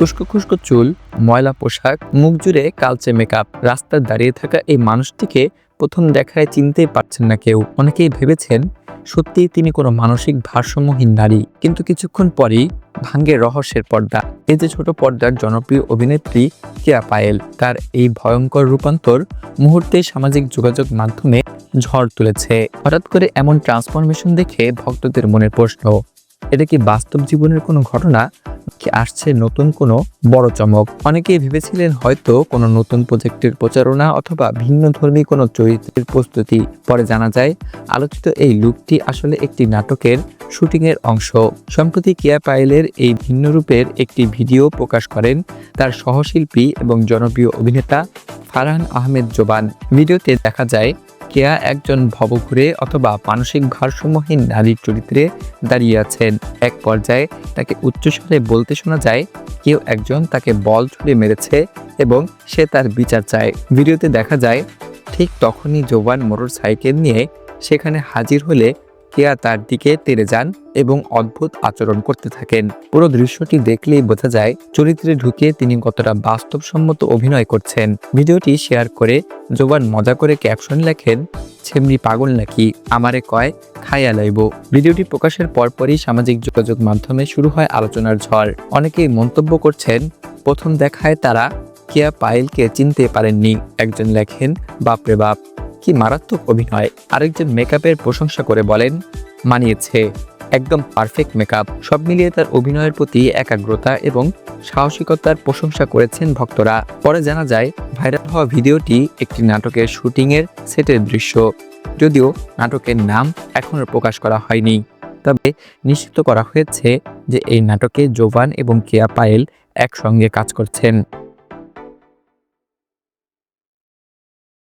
খুস্কো খুস্কো চুল, ময়লা পোশাক, মুখ জুড়ে কালচে মেকআপ। রাস্তায় দাঁড়িয়ে থাকা এই মানুষটিকে প্রথম দেখায় চিনতেই পারছেন না কেউ। অনেকেই ভেবেছেন সত্যিই তিনি কোনো মানসিক ভারসাম্যহীন নারী, কিন্তু কিছুক্ষণ পরেই ভাঙ্গে রহস্যের পর্দা। এই যে ছোট পর্দার জনপ্রিয় অভিনেত্রী কেয়া পায়েল, তার এই ভয়ঙ্কর রূপান্তর মুহূর্তেই সামাজিক যোগাযোগ মাধ্যমে ঝড় তুলেছে। হঠাৎ করে এমন ট্রান্সফরমেশন দেখে ভক্তদের মনের প্রশ্ন, এটা কি বাস্তব জীবনের কোনো ঘটনা, কি আসছে নতুন কোনো বড় চমক? অনেকেই ভেবেছিলেন হয়তো কোনো নতুন প্রজেক্টের প্রচারণা অথবা ভিন্নধর্মী কোনো চরিত্রের প্রস্তুতি। পরে জানা যায় আলোচিত এই লুকটি আসলে একটি নাটকের শুটিংয়ের অংশ। সম্প্রতি কেয়া পায়েলের এই ভিন্ন রূপের একটি ভিডিও প্রকাশ করেন তার সহশিল্পী এবং জনপ্রিয় অভিনেতা ফারহান আহমেদ জোবান। ভিডিওতে দেখা যায় কেয়া একজন ভবঘুরে অথবা মানসিক ভারসাম্যহীন নারীর চরিত্রে দাঁড়িয়ে আছেন। এক পর্যায়ে তাকে উচ্চস্বরে বলতে শোনা যায় কেউ একজন তাকে বল ছুড়ে মেরেছে এবং সে তার বিচার চায়। ভিডিওতে দেখা যায় ঠিক তখনই জোবান মোটর সাইকেল নিয়ে সেখানে হাজির হলে কেয়া তার দিকে তেড়ে যান এবং অদ্ভুত আচরণ করতে থাকেন। পুরো দৃশ্যটি দেখলেই বোঝা যায় চরিত্রে ঢুকে তিনি কতটা বাস্তবসম্মত অভিনয় করছেন। ভিডিওটি শেয়ার করে জোবান মজা করে ক্যাপশন লেখেন, ছেমরি পাগল নাকি, আমারে কয় খাইয়া লইব। ভিডিওটি প্রকাশের পরপরই সামাজিক যোগাযোগ মাধ্যমে শুরু হয় আলোচনার ঝড়। অনেকেই মন্তব্য করছেন প্রথম দেখায় তারা কেয়া পায়েলকে চিনতে পারেননি। একজন লেখেন, বাপরে বাপ কি মারাত্মক অভিনয়। আরেকজন মেকআপের প্রশংসা করে বলেন, মানিয়েছে, একদম পারফেক্ট মেকআপ। সব মিলিয়ে তার অভিনয়ের প্রতি একাগ্রতা এবং সাহসিকতার প্রশংসা করেছেন ভক্তরা। পরে জানা যায় ভাইরাল হওয়া ভিডিওটি একটি নাটকের শুটিংয়ের সেটের দৃশ্য। যদিও নাটকের নাম এখনও প্রকাশ করা হয়নি, তবে নিশ্চিত করা হয়েছে যে এই নাটকে জোবান এবং কেয়া পায়েল একসঙ্গে কাজ করছেন।